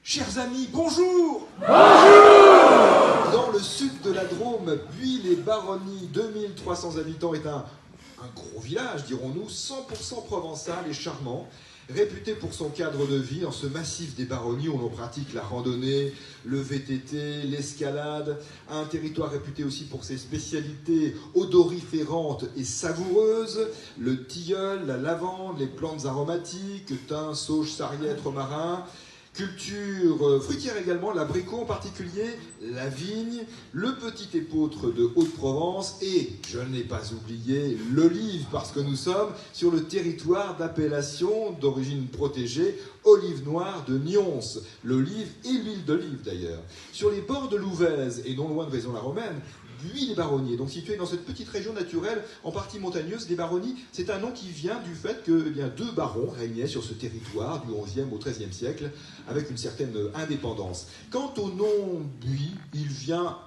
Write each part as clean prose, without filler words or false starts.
Chers amis, bonjour! Bonjour! Dans le sud de la Drôme, Buis-les-Baronnies, 2300 habitants, est un gros village, dirons-nous, 100% provençal et charmant, réputé pour son cadre de vie dans ce massif des Baronnies où l'on pratique la randonnée, le VTT, l'escalade, un territoire réputé aussi pour ses spécialités odoriférantes et savoureuses, le tilleul, la lavande, les plantes aromatiques, thym, sauge, sarriette, romarin. Culture fruitière également, l'abricot en particulier, la vigne, le petit épeautre de Haute-Provence et, je ne l'ai pas oublié, l'olive, parce que nous sommes sur le territoire d'appellation d'origine protégée, olive noire de Nyons, l'olive et l'huile d'olive d'ailleurs. Sur les bords de l'Ouvèze et non loin de Vaison-la-Romaine, Buis-les-Baronnies, donc situé dans cette petite région naturelle en partie montagneuse des Baronnies, c'est un nom qui vient du fait que deux barons régnaient sur ce territoire du XIe au XIIIe siècle avec une certaine indépendance. Quant au nom Buis, il vient,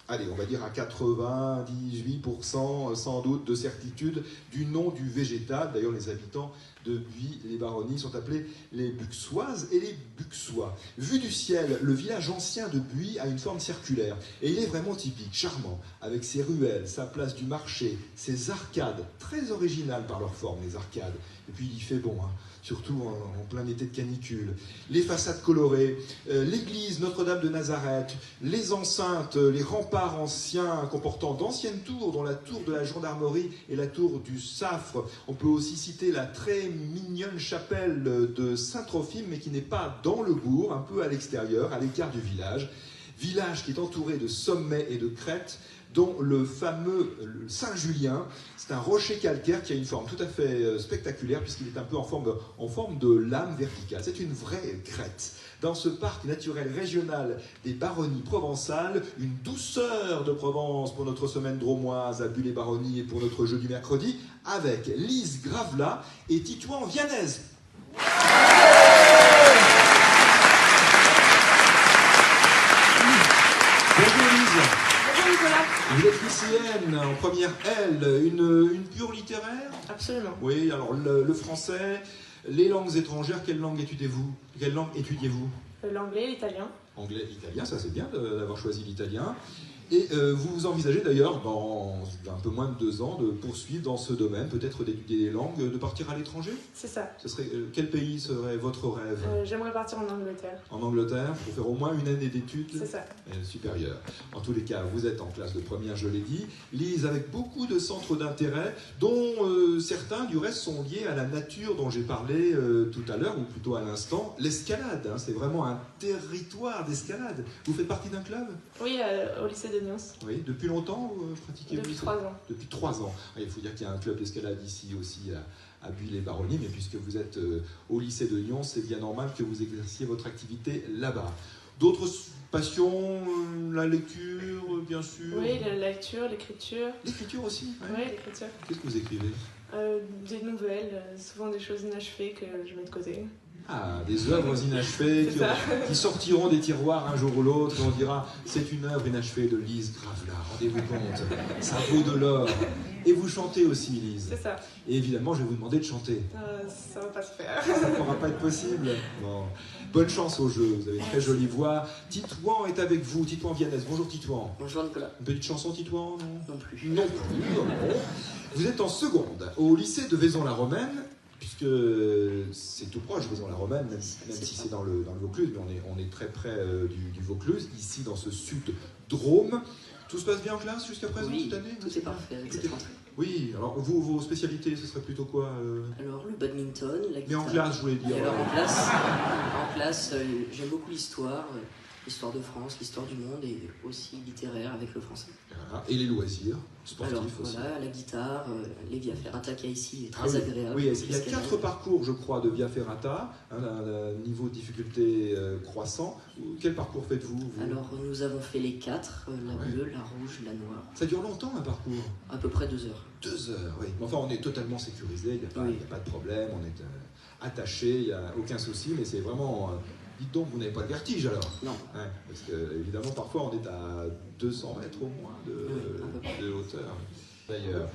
allez, on va dire à 98% sans doute de certitude du nom du végétal. D'ailleurs, les habitants de Buis-les-Baronnies sont appelés les Buxoises et les Buxois. Vu du ciel, le village ancien de Buis a une forme circulaire et il est vraiment typique, charmant, avec ses ruelles, sa place du marché, ses arcades, très originales par leur forme, les arcades. Et puis il y fait bon, hein, surtout en plein été de canicule. Les façades colorées, l'église Notre-Dame de Nazareth, les enceintes, les remparts anciens comportant d'anciennes tours, dont la tour de la gendarmerie et la tour du Safre. On peut aussi citer la très mignonne chapelle de Saint-Trophime, mais qui n'est pas dans le bourg, un peu à l'extérieur, à l'écart du village. Village qui est entouré de sommets et de crêtes, dont le fameux Saint-Julien. C'est un rocher calcaire qui a une forme tout à fait spectaculaire, puisqu'il est un peu en forme de lame verticale. C'est une vraie crête. Dans ce parc naturel régional des Baronnies provençales, une douceur de Provence pour notre semaine drômoise à Buis-les-Baronnies et pour notre jeu du mercredi, avec Lise Gravelat et Titouan Vianez. Bonjour Lise. Bonjour Nicolas. Vous êtes lycéenne en première L, une pure littéraire? Absolument. Oui, alors le français, les langues étrangères, quelle langue étudiez-vous? Quelle langue étudiez-vous? L'anglais, l'italien. Anglais, italien, ça c'est bien d'avoir choisi l'italien. Et vous envisagez d'ailleurs, dans un peu moins de 2 ans, de poursuivre dans ce domaine, peut-être d'étudier les langues, de partir à l'étranger? C'est ça. Ce serait, quel pays serait votre rêve? J'aimerais partir en Angleterre. En Angleterre, pour faire au moins une année d'études C'est ça. supérieures. En tous les cas, vous êtes en classe de première, je l'ai dit. Lise, avec beaucoup de centres d'intérêt, dont certains, du reste, sont liés à la nature dont j'ai parlé tout à l'heure, ou plutôt à l'instant, l'escalade. Hein, c'est vraiment un territoire d'escalade. Vous faites partie d'un club? Oui, au lycée de Nyons. Oui, depuis longtemps, pratiquez-vous? Depuis 3 ans. Depuis 3 ans. Il faut dire qu'il y a un club d'escalade ici aussi à Buis-les-Baronnies, mais puisque vous êtes au lycée de Nyons, c'est bien normal que vous exerciez votre activité là-bas. D'autres passions, la lecture, bien sûr? Oui, la lecture, l'écriture. L'écriture aussi? Ouais. Oui, l'écriture. Qu'est-ce que vous écrivez? Des nouvelles, souvent des choses inachevées que je mets de côté. Ah, des œuvres inachevées qui sortiront des tiroirs un jour ou l'autre, et on dira c'est une œuvre inachevée de Lise Gravelat, rendez-vous compte, ça vaut de l'or. Et vous chantez aussi, Lise. C'est ça. Et évidemment, je vais vous demander de chanter. Ça va pas se faire. Ça ne pourra pas être possible. Bon. Bonne chance au jeu, vous avez une très jolie voix. Titouan est avec vous, Titouan Vianez. Bonjour Titouan. Bonjour Nicolas. Une petite chanson, Titouan? Non plus. Non plus. Bon. Vous êtes en seconde au lycée de Vaison-la-Romaine, puisque c'est tout proche, Vaison-la-Romaine, même si c'est dans le Vaucluse, mais on est très près du Vaucluse, ici dans ce sud Drôme. Tout se passe bien en classe jusqu'à présent cette année? Tout est parfait avec cette rentrée. Oui, alors vos spécialités, ce serait plutôt quoi Alors le badminton, la guitare. Mais en classe, je voulais dire. Et alors en classe j'aime beaucoup l'histoire, l'histoire de France, l'histoire du monde et aussi littéraire avec le français. Voilà. Et les loisirs sportifs alors, aussi. Voilà, la guitare, les Via Ferrata qu'il y a ici est très agréable. Oui, il y a 4 parcours, je crois, de Via Ferrata, un niveau de difficulté croissant. Quel parcours faites-vous? Alors nous avons fait les 4, la bleue, la rouge, la noire. Ça dure longtemps un parcours? À peu près 2 heures. 2 heures, oui. Mais enfin, on est totalement sécurisé, il n'y a pas de problème, on est attaché, il n'y a aucun souci, mais c'est vraiment... Dites donc, vous n'avez pas de vertige alors? Non. Ouais, parce que, évidemment, parfois, on est à 200 mètres au moins de hauteur. d'ailleurs.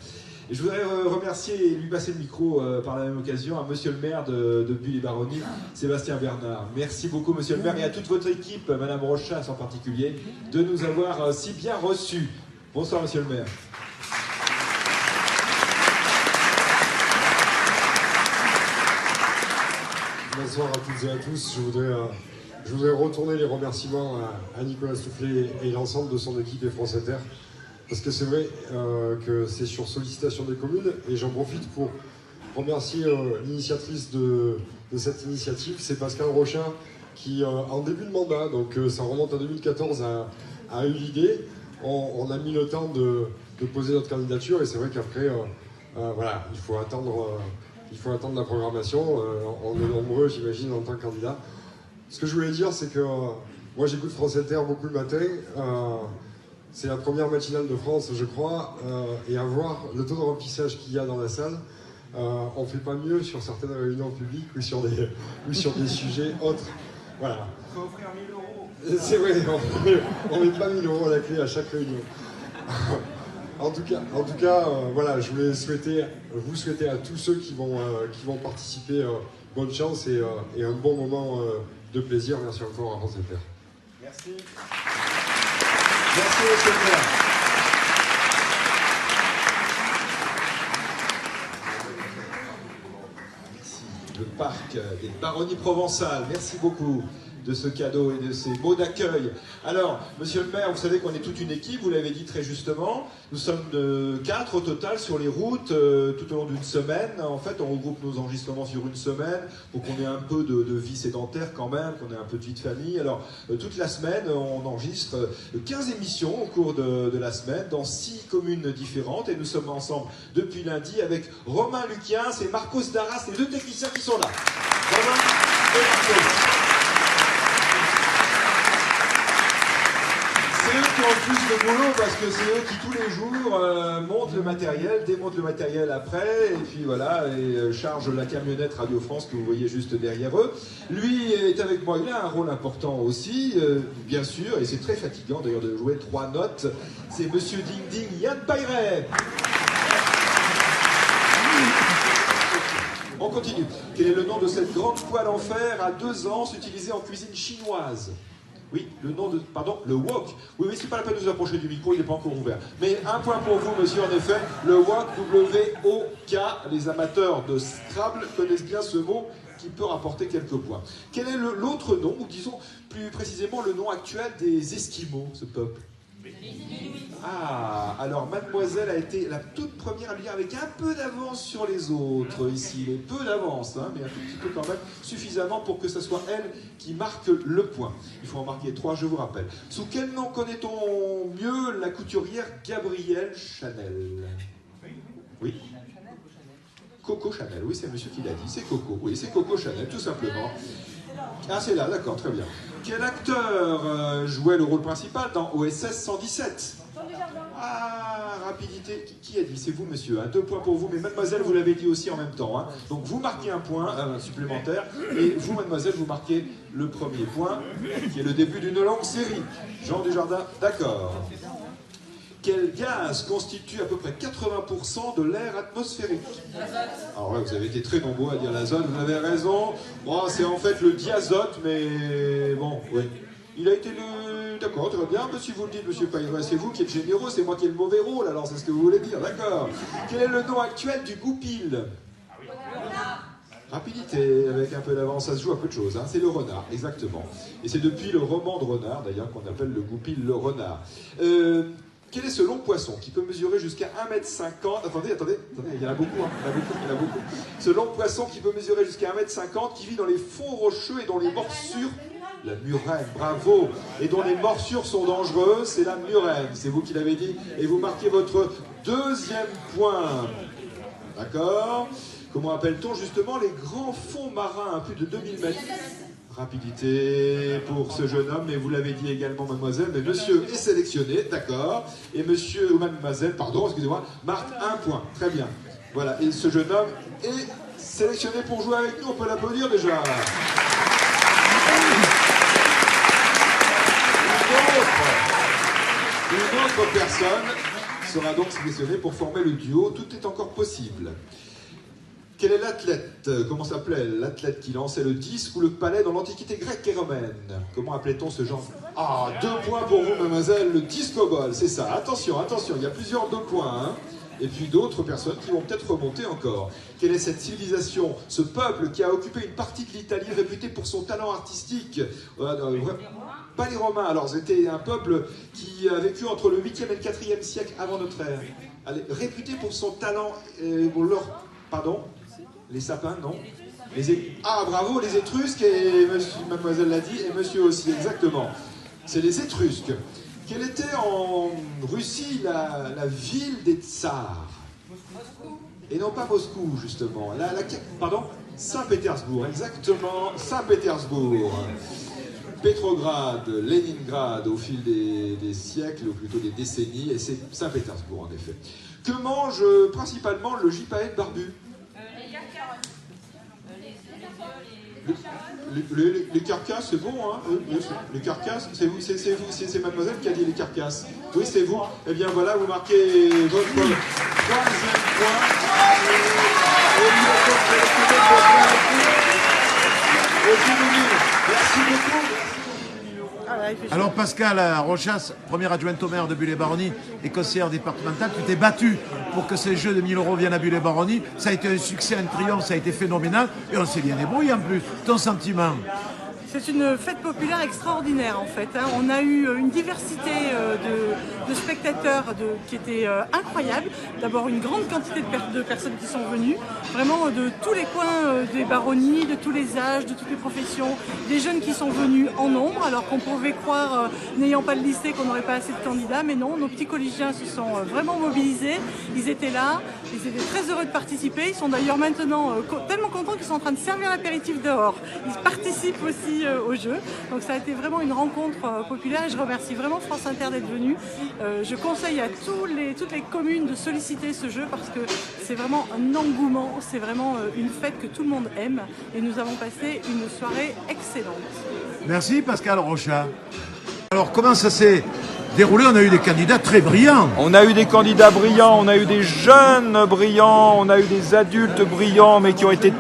Et je voudrais remercier et lui passer le micro par la même occasion à monsieur le maire de Buis-les-Baronnies, Sébastien Bernard. Merci beaucoup monsieur le maire et à toute votre équipe, madame Rochas en particulier, de nous avoir si bien reçus. Bonsoir monsieur le maire. Bonsoir à toutes et à tous. Je voudrais retourner les remerciements à Nicolas Soufflet et l'ensemble de son équipe et France Inter. Parce que c'est vrai que c'est sur sollicitation des communes. Et j'en profite pour remercier l'initiatrice de cette initiative. C'est Pascal Rochin qui, en début de mandat, donc ça remonte à 2014, a eu l'idée. On a mis le temps de poser notre candidature. Et c'est vrai qu'après, voilà, il faut attendre la programmation. On est nombreux, j'imagine, en tant que candidat. Ce que je voulais dire, c'est que moi, j'écoute France Inter beaucoup le matin. C'est la première matinale de France, je crois. Et à voir le taux de remplissage qu'il y a dans la salle, on ne fait pas mieux sur certaines réunions publiques ou sur des sujets autres. Voilà. Il faut offrir 1000 euros. C'est vrai, on ne met pas 1000 euros à la clé à chaque réunion. En tout cas, voilà, je voulais vous souhaiter à tous ceux qui vont participer bonne chance et un bon moment de plaisir. Merci encore à France Inter. Merci. Merci monsieur le maire. Merci. Le parc des Baronnies provençales. Merci beaucoup de ce cadeau et de ces mots d'accueil. Alors, monsieur le maire, vous savez qu'on est toute une équipe, vous l'avez dit très justement. Nous sommes 4 au total sur les routes tout au long d'une semaine. En fait, on regroupe nos enregistrements sur une semaine pour qu'on ait un peu de vie sédentaire quand même, qu'on ait un peu de vie de famille. Alors, toute la semaine, on enregistre 15 émissions au cours de la semaine dans 6 communes différentes. Et nous sommes ensemble depuis lundi avec Romain Luquiens et Marcos Darras, les 2 techniciens qui sont là. Romain et Marcos. C'est eux qui ont le plus de boulot parce que c'est eux qui tous les jours montent le matériel, démontent le matériel après et puis voilà, et chargent la camionnette Radio France que vous voyez juste derrière eux. Lui est avec moi, il a un rôle important aussi, bien sûr, et c'est très fatigant d'ailleurs de jouer 3 notes. C'est monsieur Ding Ding Yann Pairet. On continue. Quel est le nom de cette grande poêle en fer à 2 anses utilisée en cuisine chinoise? Oui, le nom de... Pardon, le wok. Oui, c'est pas la peine de vous approcher du micro, il n'est pas encore ouvert. Mais un point pour vous, monsieur, en effet. Le wok, W-O-K. Les amateurs de Scrabble connaissent bien ce mot qui peut rapporter quelques points. Quel est l'autre nom, ou disons plus précisément le nom actuel des Esquimaux, ce peuple? Ah, alors mademoiselle a été la toute première à le dire avec un peu d'avance sur les autres ici, mais peu d'avance, hein, mais un tout petit peu quand même, suffisamment pour que ce soit elle qui marque le point. Il faut en marquer 3, je vous rappelle. Sous quel nom connaît-on mieux la couturière Gabrielle Chanel? Oui. Coco Chanel, oui, c'est monsieur qui l'a dit, c'est Coco, oui, c'est Coco Chanel, tout simplement. Ah, c'est là, d'accord, très bien. Quel acteur jouait le rôle principal dans OSS 117? Ah, rapidité. Qui a dit? C'est vous, monsieur. 2 points pour vous, mais mademoiselle, vous l'avez dit aussi en même temps. Hein. Donc vous marquez un point supplémentaire, et vous, mademoiselle, vous marquez le premier point, qui est le début d'une longue série. Jean Dujardin, d'accord. Quel gaz constitue à peu près 80% de l'air atmosphérique? Alors là, vous avez été très nombreux à dire l'azote, vous avez raison. Bon, c'est en fait le diazote, mais bon, oui. Il a été le... D'accord, très bien, si vous le dites, monsieur Pairet, c'est vous qui êtes généreux, c'est moi qui ai le mauvais rôle, alors c'est ce que vous voulez dire, d'accord. Quel est le nom actuel du goupil? Rapidité, avec un peu d'avance, ça se joue à peu de choses, hein. C'est le renard, exactement. Et c'est depuis le roman de renard, d'ailleurs, qu'on appelle le goupil le renard. Quel est ce long poisson qui peut mesurer jusqu'à 1,50 m? Attendez, il y en a beaucoup, hein. Il y en a beaucoup. Ce long poisson qui peut mesurer jusqu'à 1,50 m, qui vit dans les fonds rocheux et dont les morsures... La murène, bravo! Et dont les morsures sont dangereuses, c'est la murène, c'est vous qui l'avez dit. Et vous marquez votre 2e point. D'accord? Comment appelle-t-on justement les grands fonds marins à plus de 2000 mètres? Rapidité pour ce jeune homme, mais vous l'avez dit également, mademoiselle, mais monsieur est sélectionné, d'accord, et monsieur ou mademoiselle, pardon, excusez-moi, marque 1 point, très bien. Voilà, et ce jeune homme est sélectionné pour jouer avec nous, on peut l'applaudir déjà. Une autre personne sera donc sélectionné pour former le duo. Tout est encore possible. Quel est l'athlète? Comment s'appelait l'athlète qui lançait le disque ou le palais dans l'Antiquité grecque et romaine? Comment appelait-on ce genre? Ah, 2 points pour vous, mademoiselle, le disco-ball, c'est ça. Attention, attention, il y a plusieurs 2 points, hein. Et puis d'autres personnes qui vont peut-être remonter encore. Quelle est cette civilisation, ce peuple qui a occupé une partie de l'Italie réputé pour son talent artistique? Pas les Romains, alors c'était un peuple qui a vécu entre le 8e et le 4e siècle avant notre ère. Allez, réputé pour son talent, pardon? Les sapins, non? Ah, bravo, les Étrusques, et mademoiselle l'a dit, et monsieur aussi, exactement. C'est les Étrusques. Quelle était en Russie la ville des tsars? Et non pas Moscou, justement. Pardon? Saint-Pétersbourg, exactement, Saint-Pétersbourg. Pétrograd, Leningrad au fil des siècles, ou plutôt des décennies, et c'est Saint-Pétersbourg en effet. Que mange principalement le gypaète barbu? Les carcasses, c'est bon, hein? Les carcasses, c'est vous, c'est mademoiselle qui a dit les carcasses. Oui, c'est vous. Eh bien voilà, vous marquez votre 3e point. Merci beaucoup. Alors Pascal Rochas, première adjointe au maire de Bulle-et-Baronnie et conseillère départementale, tu t'es battu pour que ces jeux de 1000 € viennent à Bulle-et-Baronnie. Ça a été un succès, un triomphe, ça a été phénoménal et on s'est bien débrouillé en plus. Ton sentiment? C'est une fête populaire extraordinaire en fait. On a eu une diversité de spectateurs qui était incroyable. D'abord une grande quantité de personnes qui sont venues, vraiment de tous les coins des baronnies, de tous les âges, de toutes les professions, des jeunes qui sont venus en nombre, alors qu'on pouvait croire, n'ayant pas de lycée, qu'on n'aurait pas assez de candidats, mais non, nos petits collégiens se sont vraiment mobilisés, ils étaient là, ils étaient très heureux de participer, ils sont d'ailleurs maintenant tellement contents qu'ils sont en train de servir l'apéritif dehors. Ils participent aussi au jeu. Donc ça a été vraiment une rencontre populaire et je remercie vraiment France Inter d'être venue. Je conseille à toutes les communes de solliciter ce jeu parce que c'est vraiment un engouement, c'est vraiment une fête que tout le monde aime et nous avons passé une soirée excellente. Merci Pascal Rochat. Alors comment ça s'est déroulé? On a eu des candidats très brillants. On a eu des candidats brillants, on a eu des jeunes brillants, on a eu des adultes brillants mais qui ont été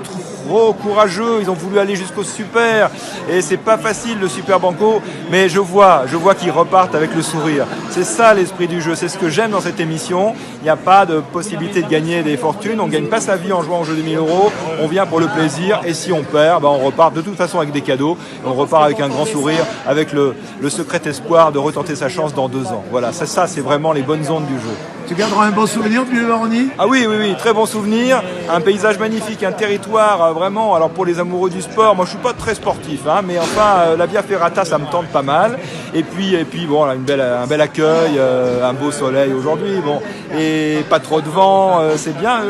trop courageux, ils ont voulu aller jusqu'au super et c'est pas facile le super banco, mais je vois qu'ils repartent avec le sourire. C'est ça l'esprit du jeu, c'est ce que j'aime dans cette émission. Il n'y a pas de possibilité de gagner des fortunes, on gagne pas sa vie en jouant au jeu de 1000 €, on vient pour le plaisir et si on perd, on repart de toute façon avec des cadeaux, on repart avec un grand sourire, avec le secret espoir de retenter sa chance dans 2 ans. Voilà, ça c'est vraiment les bonnes ondes du jeu. Tu garderas un bon souvenir de Bulle-et-Baronnie? Ah oui, très bon souvenir, un paysage magnifique, un territoire vraiment, alors pour les amoureux du sport, moi je suis pas très sportif, mais enfin la Via Ferrata ça me tente pas mal, et puis bon, un bel accueil, un beau soleil aujourd'hui, bon, et pas trop de vent, c'est bien,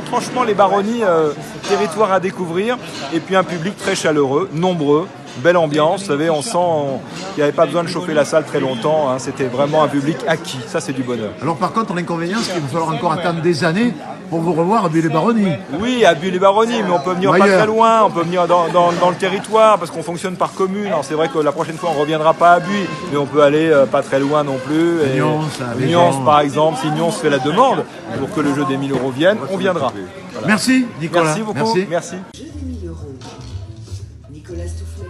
franchement les baronnies, territoire à découvrir, et puis un public très chaleureux, nombreux. Belle ambiance, vous savez, on sent qu'il n'y avait pas besoin de chauffer la salle très longtemps, c'était vraiment un public acquis, ça c'est du bonheur. Alors par contre, l'inconvénient, c'est qu'il va falloir encore attendre des années pour vous revoir à Bulle-et-Baronnie. Oui, à Bulle-et-Baronnie, mais on peut venir pas très loin, on peut venir dans le territoire, parce qu'on fonctionne par commune. Alors c'est vrai que la prochaine fois on ne reviendra pas à Bulle, mais on peut aller pas très loin non plus. Nyons par exemple, si Nyons fait la demande pour que le jeu des 1000 € vienne, on viendra. Voilà. Merci Nicolas. Merci beaucoup, merci. Jeu des 1000 €. Nicolas Stoufflet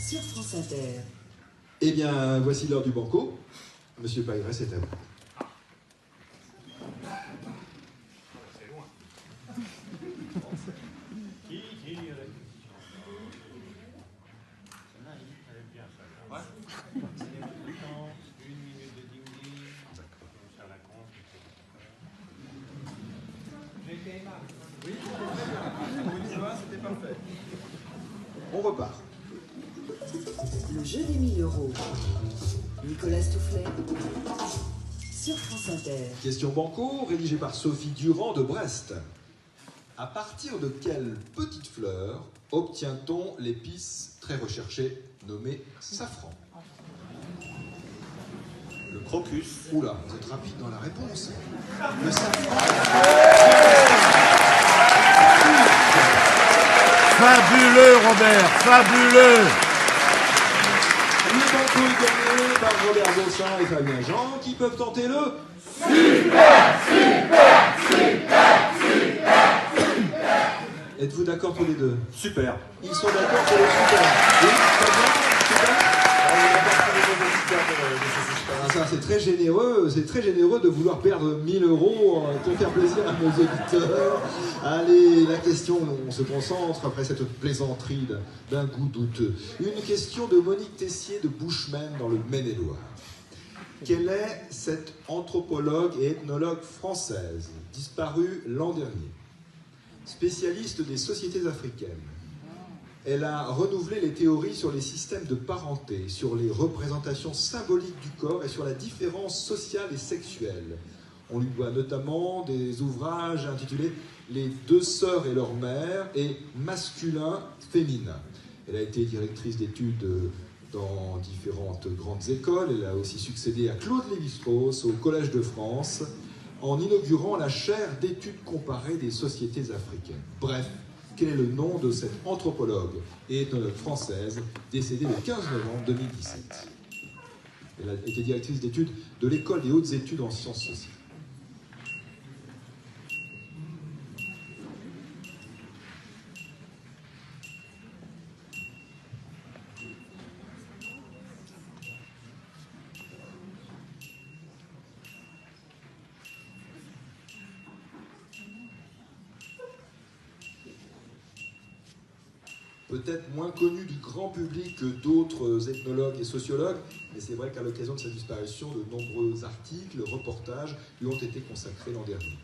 sur France Inter. Eh bien, voici l'heure du banco. Monsieur Pailleret, c'est à vous. On repart. Le jeu des 1000 €. Nicolas Stoufflet sur France Inter. Question banco, rédigée par Sophie Durand de Brest. À partir de quelle petite fleur obtient-on l'épice très recherchée nommée safran? Le crocus. Oula, vous êtes rapide dans la réponse. Le safran. Fabuleux Robert, fabuleux. Le banco est gagné par Robert Bossin et Fabien Jean qui peuvent tenter le Êtes-vous d'accord tous les deux? Super. Ils sont d'accord pour le super. Oui, Fabien, super. Ça, c'est très généreux de vouloir perdre 1000 euros pour faire plaisir à nos auditeurs. Allez, la question, on se concentre après cette plaisanterie d'un goût douteux. Une question de Monique Tessier de Bushman dans le Maine-et-Loire. Quelle est cette anthropologue et ethnologue française, disparue l'an dernier, spécialiste des sociétés africaines? Elle a renouvelé les théories sur les systèmes de parenté, sur les représentations symboliques du corps et sur la différence sociale et sexuelle. On lui doit notamment des ouvrages intitulés « Les deux sœurs et leur mère » et « Masculin, féminin ». Elle a été directrice d'études dans différentes grandes écoles. Elle a aussi succédé à Claude Lévi-Strauss au Collège de France en inaugurant la chaire d'études comparées des sociétés africaines. Bref, quel est le nom de cette anthropologue et ethnologue française décédée le 15 novembre 2017? Elle a été directrice d'études de l'École des hautes études en sciences sociales. Peut-être moins connu du grand public que d'autres ethnologues et sociologues, mais c'est vrai qu'à l'occasion de sa disparition, de nombreux articles, reportages lui ont été consacrés l'an dernier.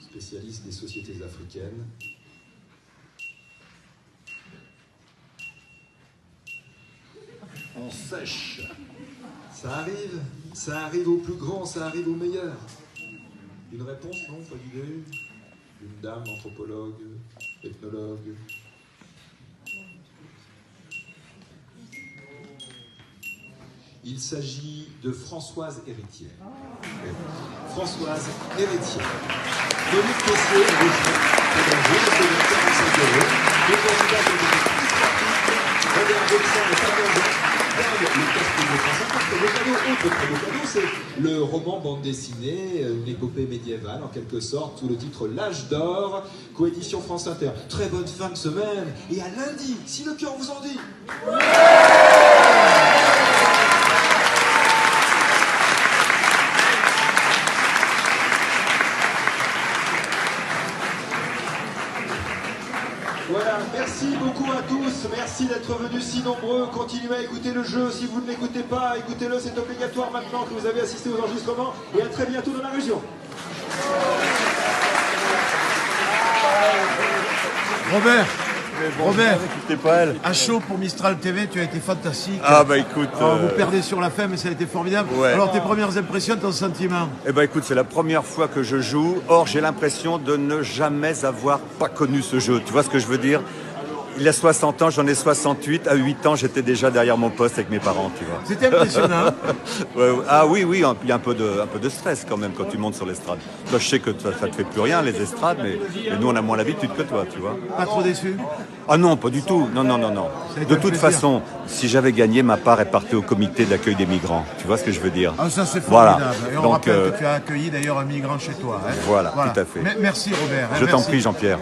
Spécialiste des sociétés africaines. On sèche. Ça arrive au plus grand, ça arrive au meilleur. Une réponse, non? Pas d'idée? Une dame anthropologue, ethnologue. Il s'agit de Françoise Héritière. Françoise Héritière. Monique Tessier, les candidats sont Robert Bossin et Fabien Jean. Le casting de France Inter. Autre très beau cadeau, c'est le roman bande dessinée, une épopée médiévale en quelque sorte, sous le titre L'Âge d'Or, coédition France Inter. Très bonne fin de semaine, et à lundi, si le cœur vous en dit. Voilà, merci beaucoup à tous, merci d'être venus si nombreux, continuez à écouter le jeu, si vous ne l'écoutez pas, écoutez-le, c'est obligatoire maintenant que vous avez assisté aux enregistrements, et à très bientôt dans la région. Robert, C'était pas elle. à chaud pour Mistral TV, tu as été fantastique. Ah bah écoute... Vous perdez sur la fin, mais ça a été formidable. Ouais. Alors tes premières impressions, ton sentiment? Eh ben écoute, c'est la première fois que je joue. Or, j'ai l'impression de ne jamais avoir pas connu ce jeu. Tu vois ce que je veux dire? Il a 60 ans, j'en ai 68. À 8 ans, j'étais déjà derrière mon poste avec mes parents, tu vois. C'était impressionnant. Ouais, ah oui, il y a un peu de stress quand même quand tu montes sur l'estrade. Toi, je sais que ça te fait plus rien, les estrades, mais nous, on a moins l'habitude que toi, tu vois. Pas trop déçu? Ah non, pas du tout. Non. De toute façon, si j'avais gagné, ma part est partie au comité d'accueil des migrants. Tu vois ce que je veux dire? Ah, ça c'est formidable. Voilà. Et on rappelle que tu as accueilli d'ailleurs un migrant chez toi. Hein. Voilà, tout à fait. Merci Robert. Je t'en prie, Jean-Pierre.